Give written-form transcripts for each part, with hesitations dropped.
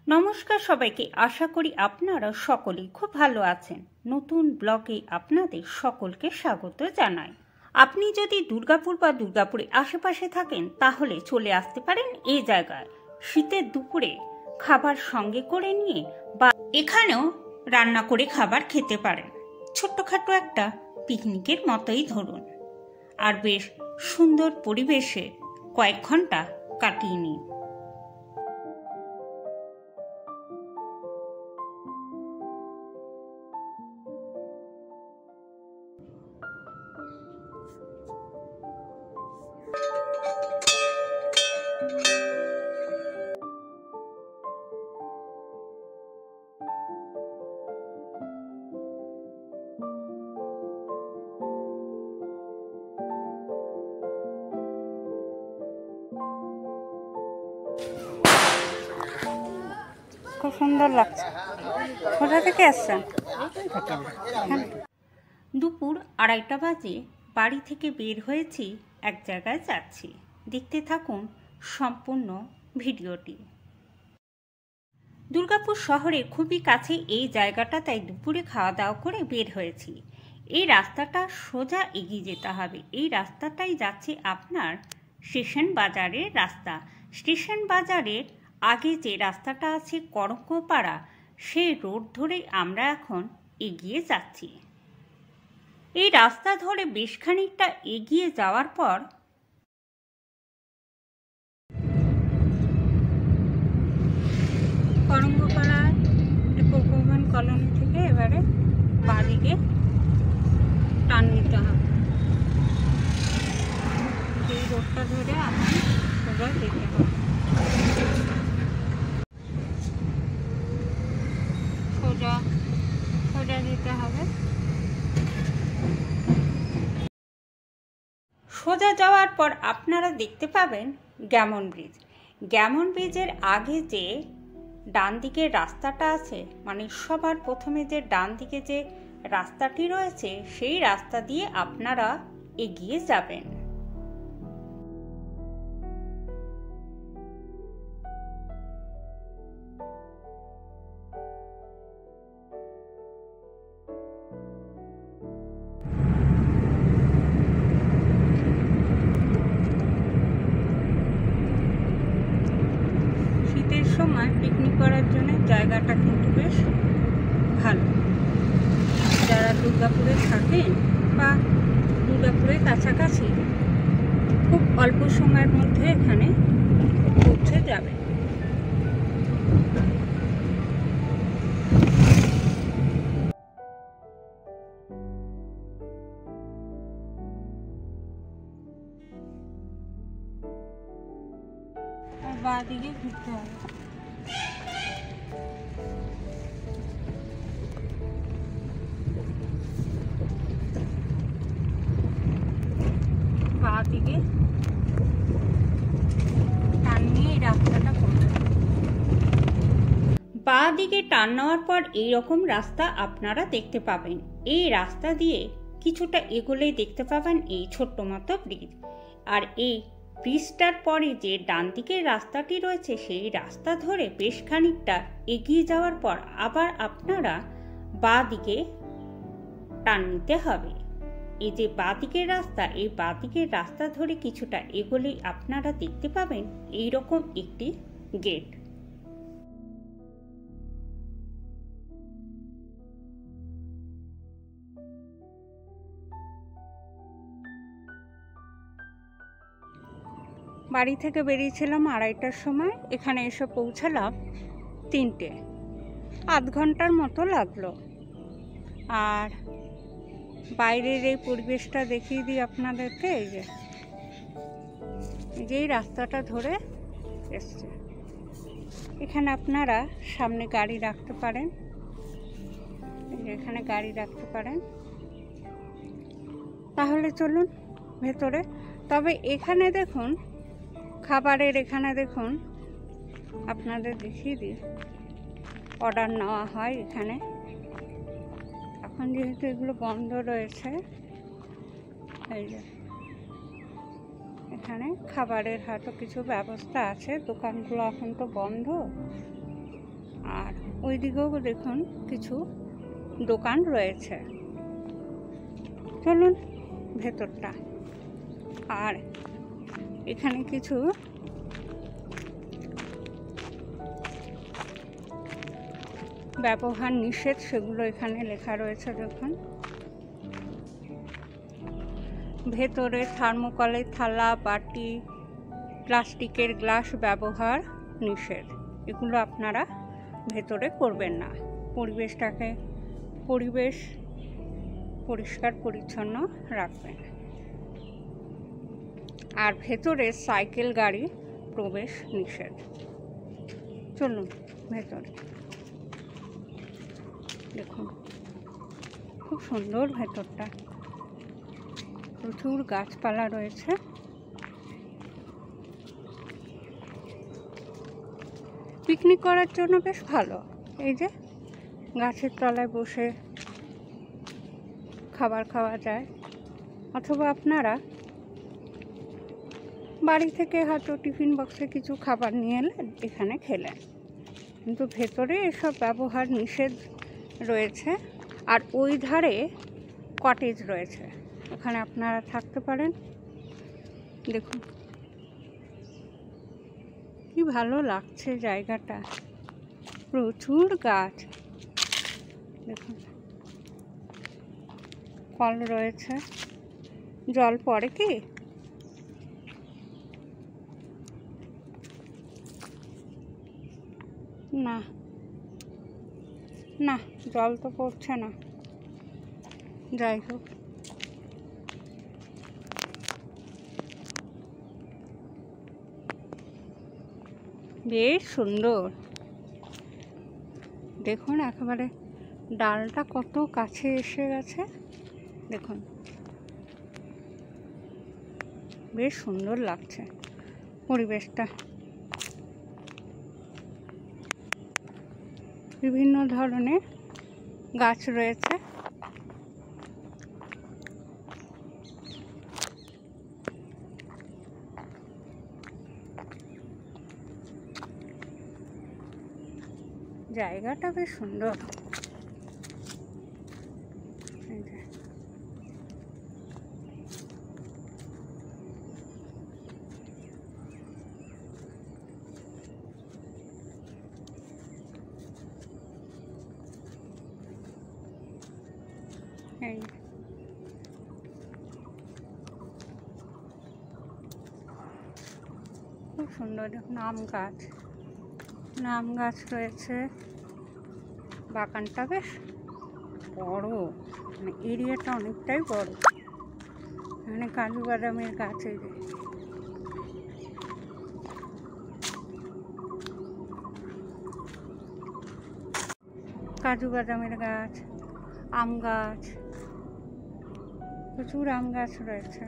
নমস্কার সবাইকে, আশা করি আপনারা সকলেই খুব ভালো আছেন। নতুন ব্লগে আপনাদের সকলকে স্বাগত জানাই। আপনি যদি দুর্গাপুর বা দুর্গাপুরের আশেপাশে থাকেন তাহলে চলে আসতে পারেন এই জায়গায়। শীতের দুপুরে খাবার সঙ্গে করে নিয়ে বা এখানেও রান্না করে খাবার খেতে পারেন। ছোট্টখাটো একটা পিকনিকের মতোই ধরুন, আর বেশ সুন্দর পরিবেশে কয়েক ঘন্টা কাটিয়ে নিন। খুব সুন্দর লাগছে। কোথা থেকে আসছেন? দুপুর 2:30 বাজে বাড়ি থেকে বের হয়েছি, এক জায়গায় যাচ্ছি। দেখতে থাকুন সম্পূর্ণ ভিডিওটি। দুর্গাপুর শহরে খুবই কাছে এই জায়গাটা, তাই দুপুরে খাওয়া দাওয়া করে বের হয়েছি। এই রাস্তাটা সোজা এগিয়ে যেতে হবে। এই রাস্তাটাই যাচ্ছে আপনার স্টেশন বাজারের রাস্তা। স্টেশন বাজারের আগে যে রাস্তাটা আছে করঙ্গপাড়া, সেই রোড ধরে আমরা এখন এগিয়ে যাচ্ছি। এই রাস্তা ধরে বেশ খানিকটা এগিয়ে যাওয়ার পর করঙ্গপাড়া কোকোভ্যান কলোনি থেকে এবারে বাঁদিকে টার্ন নিতে হবে। এই রোডটা ধরে এখন সোজা যেতে হবে। সোজা যেতে হবে। সোজা যাওয়ার পর আপনারা দেখতে পাবেন গ্যামন ব্রিজ। গ্যামন ব্রিজের আগে যে ডান দিকের রাস্তাটা আছে, মানে সবার প্রথমে যে ডান দিকে যে রাস্তাটি রয়েছে, সেই রাস্তা দিয়ে আপনারা এগিয়ে যাবেন। শীতের সময় পিকনিক করার জন্য জায়গাটা কিন্তু বেশ ভালো। যারা দুর্গাপুরে থাকেন বা দুর্গাপুরের কাছাকাছি, খুব অল্প সময়ের মধ্যে এখানে পৌঁছে যাবে। বাঁ দিকে ঘুরতে হবে। বাঁ দিকে টান নিয়ে এই রাস্তাটা করতে হবে। বাঁ দিকে টান নেওয়ার পর এইরকম রাস্তা আপনারা দেখতে পাবেন। এই রাস্তা দিয়ে কিছুটা এগোলেই দেখতে পাবেন এই ছোট্ট মতো ব্রিজ। আর এই ব্রিজটার পরে যে ডান দিকের রাস্তাটি রয়েছে, সেই রাস্তা ধরে বেশ খানিকটা এগিয়ে যাওয়ার পর আবার আপনারা বাঁ দিকে টান নিতে হবে। এই যে বাঁ দিকের রাস্তা, এই বাঁ দিকের রাস্তা ধরে কিছুটা এগোলেই আপনারা দেখতে পাবেন এইরকম একটি গেট। বাড়ি থেকে বেরিয়েছিলাম 2:30টার সময়, এখানে এসে পৌঁছালাম 3টে। আধ ঘন্টার মতো লাগলো। আর বাইরের এই পরিবেশটা দেখিয়ে দিই আপনাদেরকে। এই যে রাস্তাটা ধরে এসছে, এখানে আপনারা সামনে গাড়ি রাখতে পারেন। এখানে গাড়ি রাখতে পারেন। তাহলে চলুন ভেতরে। তবে এখানে দেখুন খাবারের, এখানে দেখুন আপনাদের দেখিয়ে দিই, অর্ডার নেওয়া হয় এখানে। এখন যেহেতু এগুলো বন্ধ রয়েছে, এই যে এখানে খাবারের হয়তো কিছু ব্যবস্থা আছে। দোকানগুলো এখন তো বন্ধ, আর ওইদিকেও দেখুন কিছু দোকান রয়েছে। চলুন ভেতরটা। আর এখানে কিছু ব্যবহার নিষেধ, সেগুলো এখানে লেখা রয়েছে। দেখুন, ভেতরে থার্মোকলের থালা, বাটি, প্লাস্টিকের গ্লাস ব্যবহার নিষেধ। এগুলো আপনারা ভেতরে করবেন না। পরিবেশ পরিষ্কার পরিচ্ছন্ন রাখবেন। আর ভেতরে সাইকেল গাড়ি প্রবেশ নিষেধ। চলুন ভেতরে। দেখুন, খুব সুন্দর ভেতরটা, প্রচুর গাছপালা রয়েছে। পিকনিক করার জন্য বেশ ভালো। এই যে গাছের তলায় বসে খাবার খাওয়া যায়, অথবা আপনারা বাড়ি থেকে হয়তো টিফিন বক্সে কিছু খাবার নিয়ে এলে এখানে খেলেন। কিন্তু ভেতরে এসব ব্যবহার নিষেধ রয়েছে। আর ওই ধারে কটেজ রয়েছে, ওখানে আপনারা থাকতে পারেন। দেখুন কি ভালো লাগছে জায়গাটা, প্রচুর গাছ। দেখুন, কল রয়েছে। জল পড়ে কি? না না, জল তো পড়ছে না। যাই হোক, বেশ সুন্দর। দেখুন একেবারে ডালটা কত কাছে এসে গেছে। দেখুন, বেশ সুন্দর লাগছে পরিবেশটা। বিভিন্ন ধরনের গাছ রয়েছে। জায়গাটা বেশ সুন্দর। খুব সুন্দর। দেখুন, আম গাছ রয়েছে। বাগানটা বেশ বড়, মানে এরিয়াটা অনেকটাই বড়। এখানে কাজু বাদামের গাছ, এই যে কাজু বাদামের গাছ, আম গাছ, প্রচুর আম গাছ রয়েছে।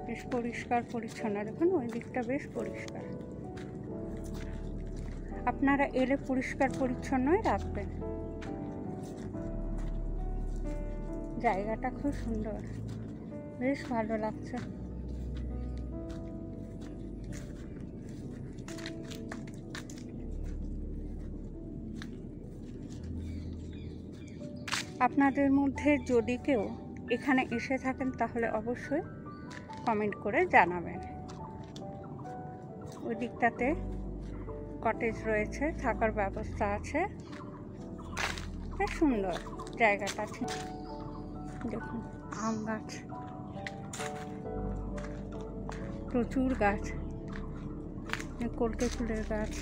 বেশ পরিষ্কার পরিচ্ছন্ন। দেখুন ওই দিকটা বেশ পরিষ্কার। আপনারা এলে পরিষ্কার পরিচ্ছন্নই রাখবেন। জায়গাটা খুব সুন্দর, বেশ ভালো লাগছে। আপনাদের মধ্যে যদি কেউ এখানে এসে থাকেন তাহলে অবশ্যই কমেন্ট করে জানাবেন। ওই দিকটাতে কটেজ রয়েছে, থাকার ব্যবস্থা আছে। বেশ সুন্দর জায়গাটা। ঠিক দেখুন, আম গাছ, প্রচুর গাছ, কলকে ফুলের গাছ।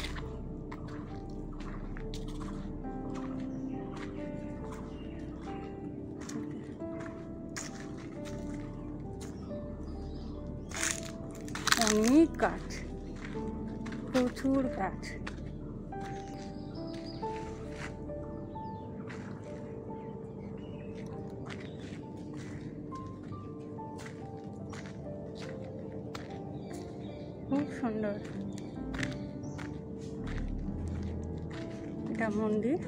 অনেক গাছ, প্রচুর গাছ। খুব সুন্দর। এটা মন্দির।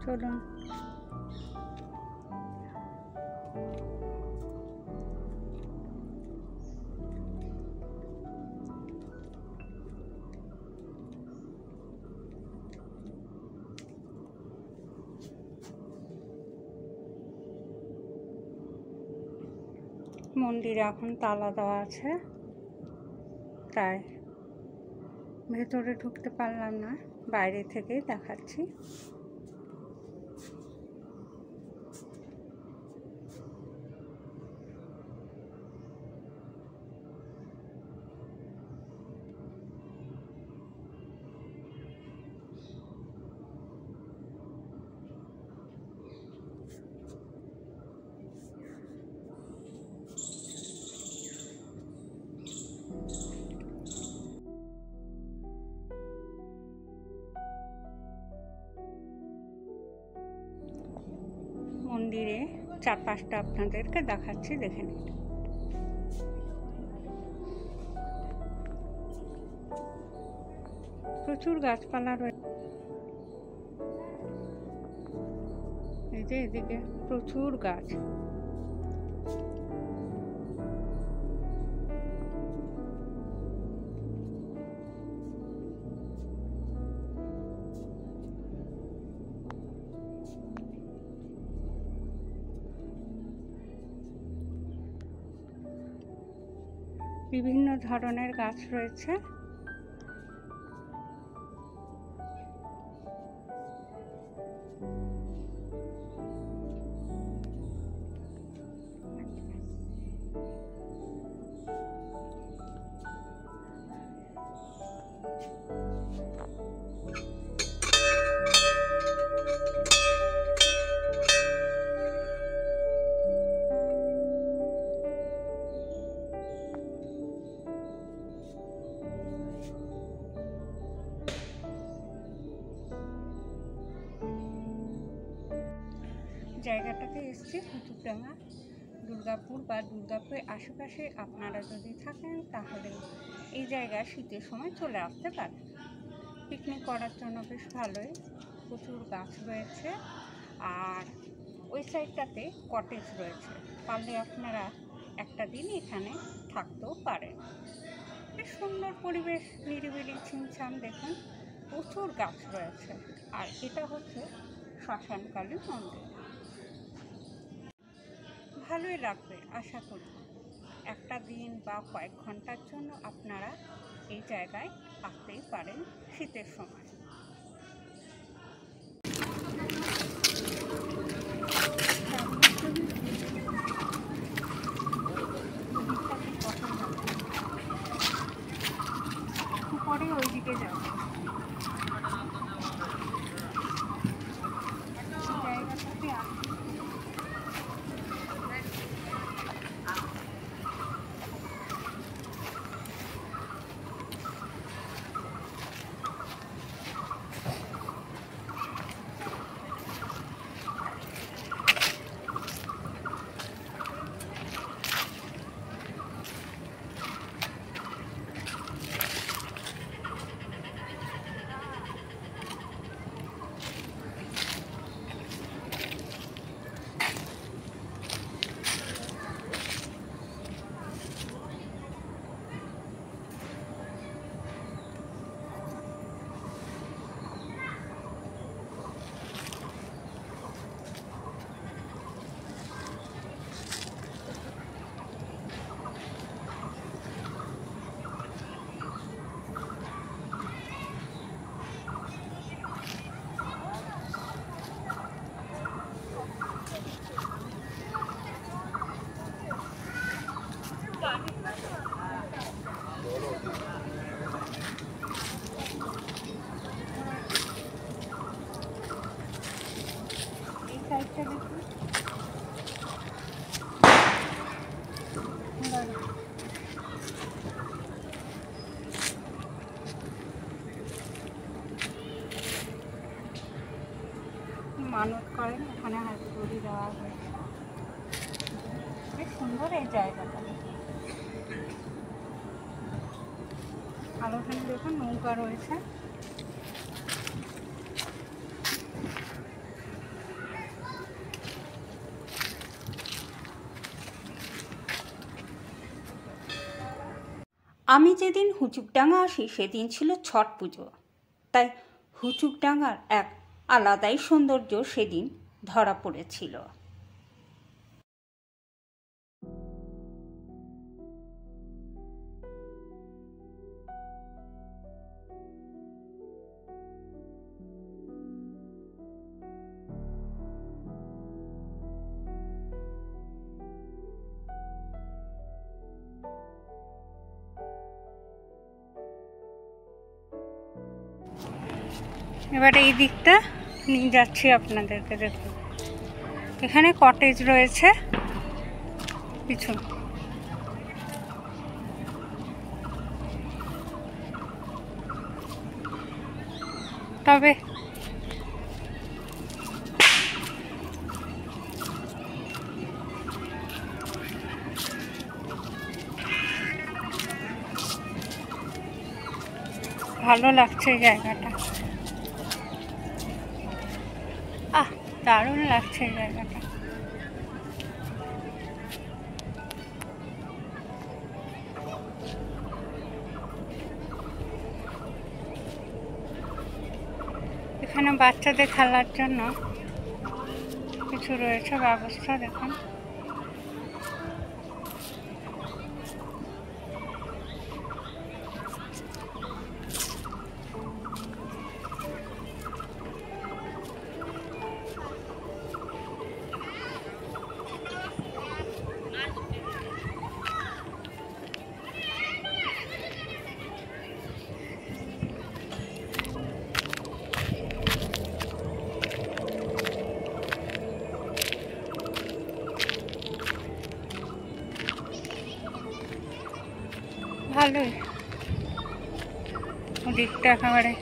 চলুন। মন্দিরে এখন তালা দেওয়া আছে, তাই ভেতরে ঢুকতে পারলাম না, বাইরে থেকেই দেখাচ্ছি। মন্দিরে চারপাশটা আপনাদেরকে দেখাচ্ছি, দেখে নিন। প্রচুর গাছপালা রয়েছে, এই যে এদিকে প্রচুর গাছ। বিভিন্ন ধরনের গাছ রয়েছে। জায়গাটাতে এসছি কুতুবডাঙ্গা, দুর্গাপুর বা দুর্গাপুরের আশেপাশে আপনারা যদি থাকেন তাহলে এই জায়গায় শীতের সময় চলে আসতে পারেন। পিকনিক করার জন্য বেশ ভালোই, প্রচুর গাছ রয়েছে। আর ওই সাইডটাতে কটেজ রয়েছে, পারলে আপনারা একটা দিন এখানে থাকতেও পারেন। বেশ সুন্দর পরিবেশ, নিরিবিলি ছিমছাম, দেখুন প্রচুর গাছ রয়েছে। আর এটা হচ্ছে শ্মশানকালী মন্দির। ভালোই লাগবে আশা করি। একটা দিন বা কয়েক ঘন্টার জন্য আপনারা এই জায়গায় আসতেই পারেন শীতের সময়। পরে ওইদিকে যাবো। জায়গাটাতে সাইডটা দেখুন, মানত করেন ওখানে হাতগুড়ি দেওয়া হয়েছে। বেশ সুন্দর এই জায়গাটা। আর ওখানে দেখুন নৌকা রয়েছে। আমি যেদিন হুচুকডাঙ্গা আসি সেদিন ছিল ছট পুজো, তাই হুচুকডাঙ্গার এক আলাদাই সৌন্দর্য সেদিন ধরা পড়েছিল। এবার এই দিকটা নিয়ে যাচ্ছি আপনাদেরকে, দেখুন এখানে কটেজ রয়েছে কিছু। তবে ভালো লাগছে জায়গাটা, দারুণ লাগছে জায়গাটা। এখানে বাচ্চাদের খেলার জন্য কিছু রয়েছে ব্যবস্থা, দেখুন। ভালোই, ওদিকটা একেবারে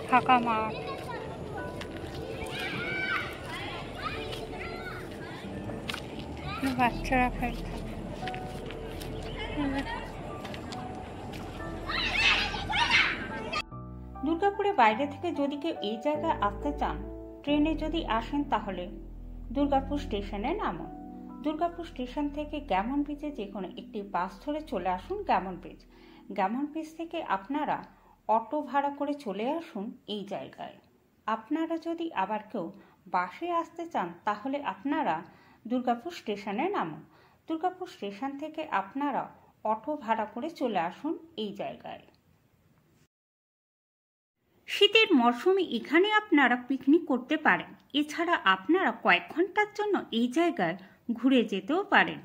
ফাঁকা মাঠ। বাচ্চারা খেলছে। দুর্গাপুরে বাইরে থেকে যদি কেউ এই জায়গায় আসতে চান, ট্রেনে যদি আসেন তাহলে দুর্গাপুর স্টেশনে নামুন। দুর্গাপুর স্টেশন থেকে গ্যামন ব্রিজে যে কোনো একটি বাস ধরে চলে আসুন গ্যামন ব্রিজ। গ্যামন ব্রিজ থেকে আপনারা অটো ভাড়া করে চলে আসুন এই জায়গায়। আপনারা যদি আবার কেউ বাসে আসতে চান তাহলে আপনারা দুর্গাপুর স্টেশনে নামুন। দুর্গাপুর স্টেশন থেকে আপনারা অটো ভাড়া করে চলে আসুন এই জায়গায়। শীতের মরশুমে এখানে আপনারা পিকনিক করতে পারেন। এছাড়া আপনারা কয়েক ঘন্টার জন্য এই জায়গায় ঘুরে যেতেও পারেন।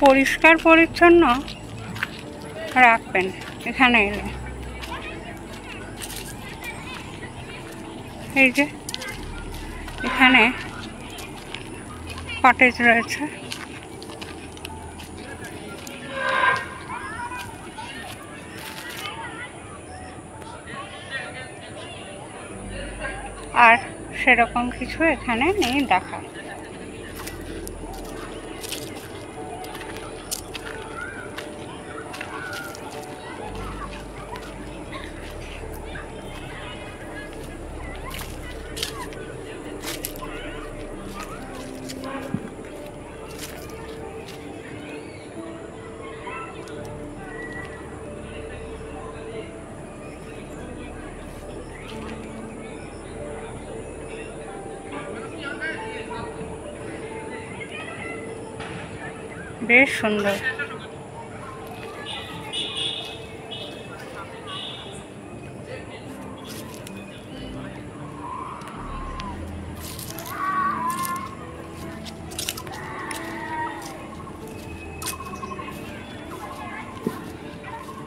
পরিষ্কার পরিচ্ছন্ন রাখবেন এখানে এলে। এই যে এখানে কটেজ রয়েছে, আর সেরকম কিছু এখানে নেই দেখা। বেশ সুন্দর।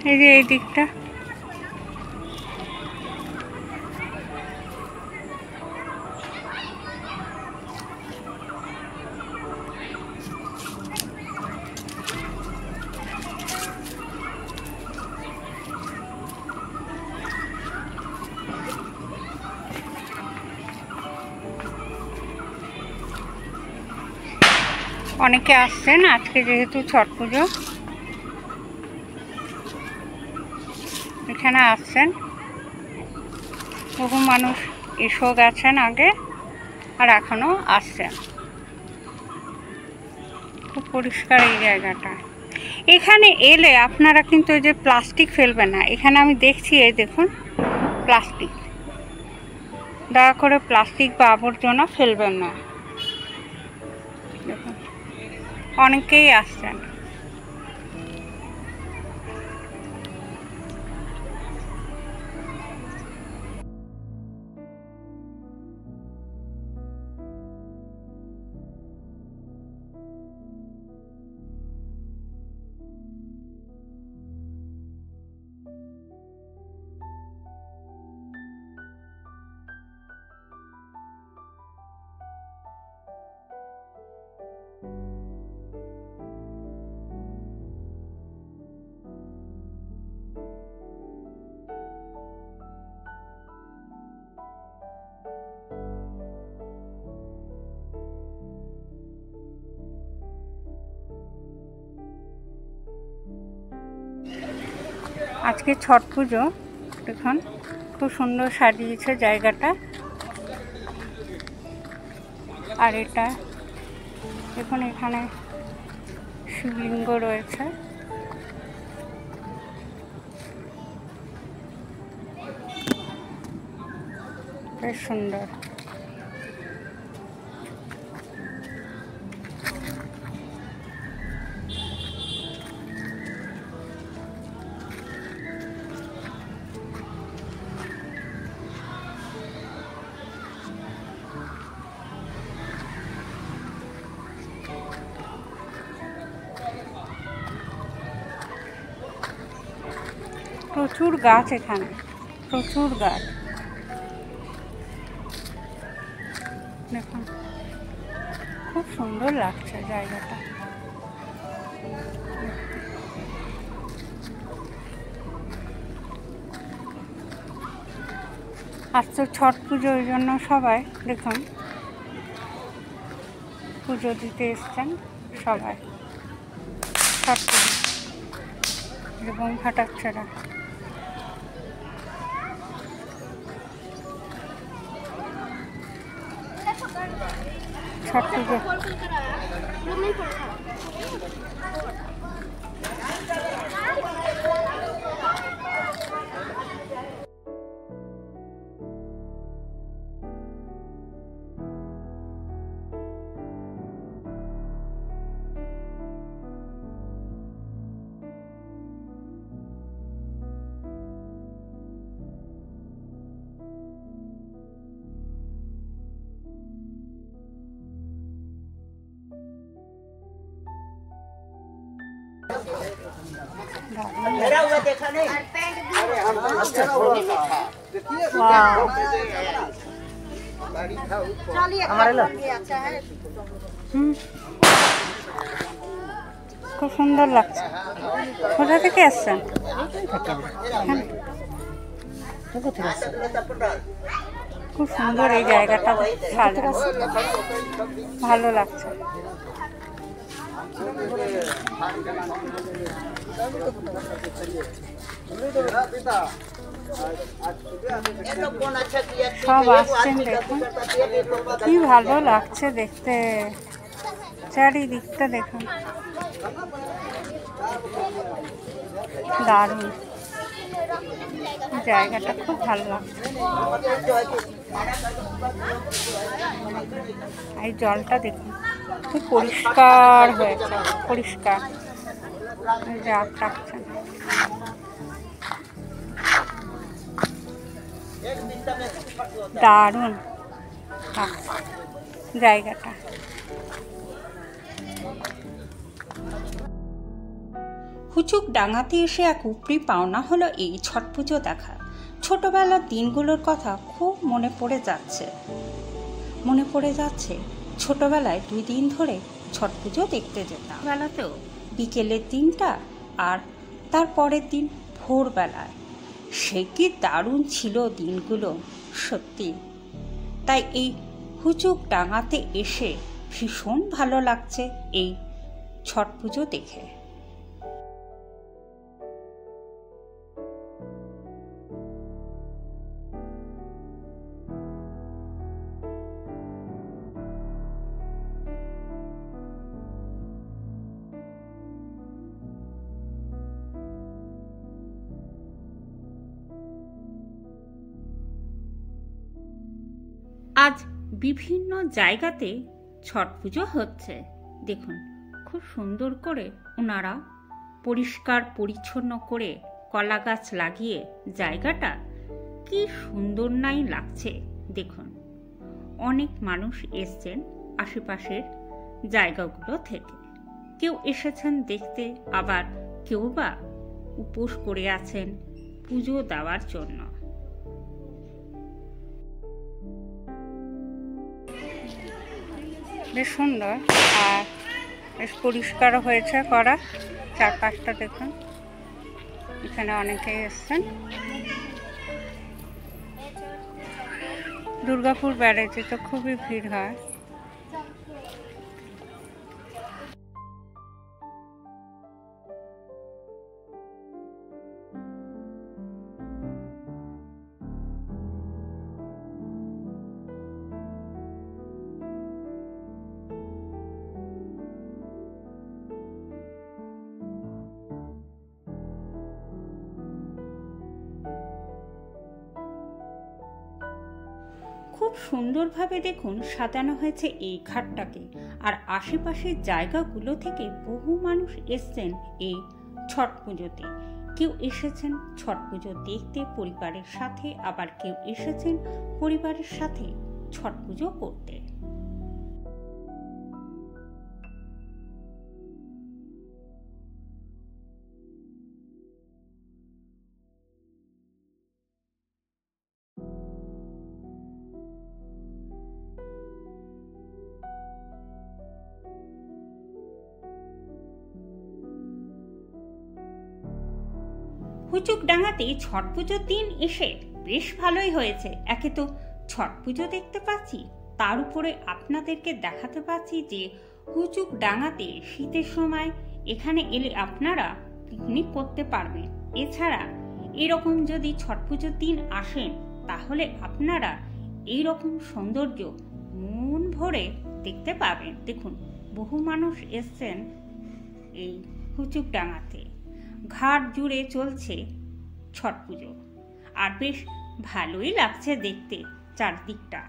এই যে এই দিকটা অনেকে আসছেন আজকে যেহেতু ছট পুজো, এখানে আসছেন। বহু মানুষ এসেও গেছেন আগে আর এখনো আসছেন। খুব পরিষ্কার এই জায়গাটা। এখানে এলে আপনারা কিন্তু এই যে প্লাস্টিক ফেলবেন না। এখানে আমি দেখছি, এই দেখুন প্লাস্টিক, দয়া করে প্লাস্টিক বা আবর্জনা ফেলবেন না। দেখুন অনেকেই আসছেন। আজকে ছট পুজো, দেখুন খুব সুন্দর সাজিয়েছে জায়গাটা। আর এটা দেখুন, এখানে শিবলিঙ্গ রয়েছে। বেশ সুন্দর। প্রচুর গাছ, এখানে প্রচুর গাছ। দেখুন খুব সুন্দর লাগছে জায়গাটা। আজ তো ছট পুজো, ওই জন্য সবাই দেখুন পুজো দিতে এসছেন সবাই। ছট পুজো এবং ফাটাচ্ছেরা। ছট পুজো খুব সুন্দর লাগছে। কোথা থেকে আসছেন? খুব সুন্দর এই জায়গাটা, ভালো লাগছে। সব আসছেন, দেখুন কি ভালো লাগছে দেখতে। চারিদিকটা দেখুন, দারুণ জায়গাটা, খুব ভালো লাগছে। এই জলটা দেখুন খুব পরিষ্কার হয়েছে, পরিষ্কার। রাখছেন দারুণ জায়গাটা। হুচুক ডাঙাতে এসে এক উপরি পাওনা হলো এই ছট পুজো দেখা। ছোটবেলার দিনগুলোর কথা খুব মনে পড়ে যাচ্ছে। ছোটবেলায় 2 দিন ধরে ছট পুজো দেখতে যেতাম। বেলাতেও বিকেলের দিনটা আর তার পরের দিন ভোরবেলায়। সে কি দারুণ ছিল দিনগুলো, সত্যি। তাই এই হুচুক ডাঙাতে এসে ভীষণ ভালো লাগছে এই ছট পুজো দেখে। আজ বিভিন্ন জায়গাতে ছট পুজো হচ্ছে। দেখুন খুব সুন্দর করে ওনারা পরিষ্কার পরিচ্ছন্ন করে কলা গাছ লাগিয়ে জায়গাটা কি সুন্দর নাই লাগছে। দেখুন অনেক মানুষ এসছেন আশেপাশের জায়গাগুলো থেকে, কেউ এসেছেন দেখতে, আবার কেউ বা উপোস করে আছেন পুজো দেওয়ার জন্য। বেশ সুন্দর আর বেশ পরিষ্কার হয়েছে করা চারপাশটা। দেখুন এখানে অনেকেই এসছেন। দুর্গাপুর ব্যারেজে তো খুবই ভিড় হয়। খুব সুন্দরভাবে দেখুন সাজানো হয়েছে এই ঘাটটাকে, আর আশেপাশের জায়গাগুলো থেকে বহু মানুষ এসছেন এই ছট পুজোতে। কেউ এসেছেন ছট পুজো দেখতে পরিবারের সাথে, আবার কেউ এসেছেন পরিবারের সাথে ছট পুজো করতে। হুচুকডাঙ্গাতে ছট পুজোর দিন এসে বেশ ভালোই হয়েছে। একে তো ছট পুজো দেখতে পাচ্ছি, তার উপরে আপনাদেরকে দেখাতে পাচ্ছি যে হুচুকডাঙ্গাতে শীতের সময় এখানে এলে আপনারা পিকনিক করতে পারবেন। এছাড়া এরকম যদি ছট পুজোর দিন আসেন তাহলে আপনারা এইরকম সৌন্দর্য মন ভরে দেখতে পাবেন। দেখুন বহু মানুষ এসছেন এই হুচুকডাঙ্গাতে। ঘাট জুড়ে চলছে ছট পুজো, আর বেশ ভালোই লাগছে দেখতে চারদিকটা।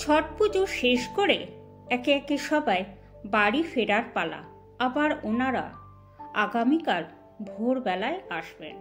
ছট পুজো শেষ করে একে একে সবাই বাড়ি ফেরার পালা। আবার ওনারা আগামীকাল ভোরবেলায় আসবেন।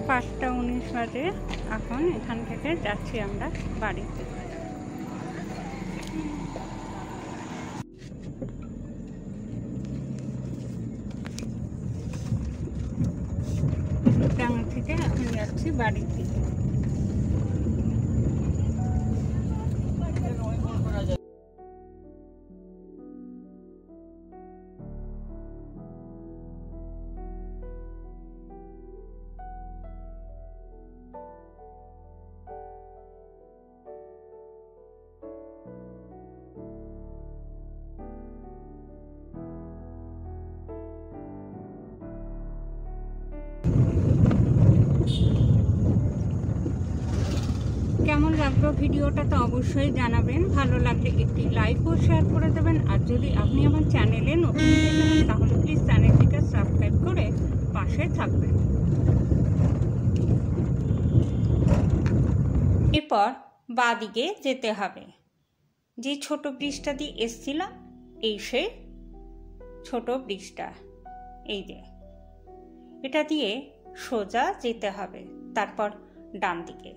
পাঁচটা 19 বাজে। এখন এখান থেকে যাচ্ছি আমরা বাড়িতে। ডাঙ্গা থেকে এখন যাচ্ছি বাড়িতে। কেমন লাগলো ভিডিওটা তো অবশ্যই জানাবেন। ভালো লাগলে একটি লাইক ও শেয়ার করে দেবেন। আর যদি আপনি আমার চ্যানেলে নতুন হয়ে থাকেন তাহলে প্লিজ চ্যানেলটিকে সাবস্ক্রাইব করে পাশে থাকবেন। এরপর বাঁদিকে যেতে হবে। যে ছোট ব্রিজটা দিয়ে এসছিলাম এই সেই ছোট ব্রিজটা, এই যে এটা দিয়ে সোজা যেতে হবে, তারপর ডান দিকে।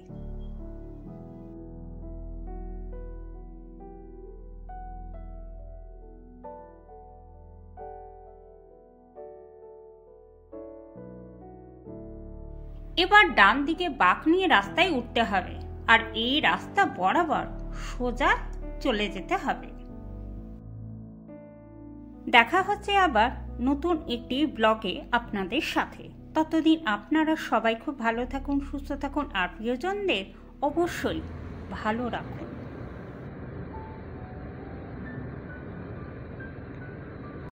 এবার ডান দিকে বাঁক নিয়ে রাস্তায় উঠতে হবে, আর এই রাস্তা বরাবর সোজা চলে যেতে হবে। দেখা হচ্ছে আবার নতুন একটি ব্লগে আপনাদের সাথে। ততদিন আপনারা সবাই খুব ভালো থাকুন, সুস্থ থাকুন, আর প্রিয়জনদের অবশ্যই ভালো রাখুন।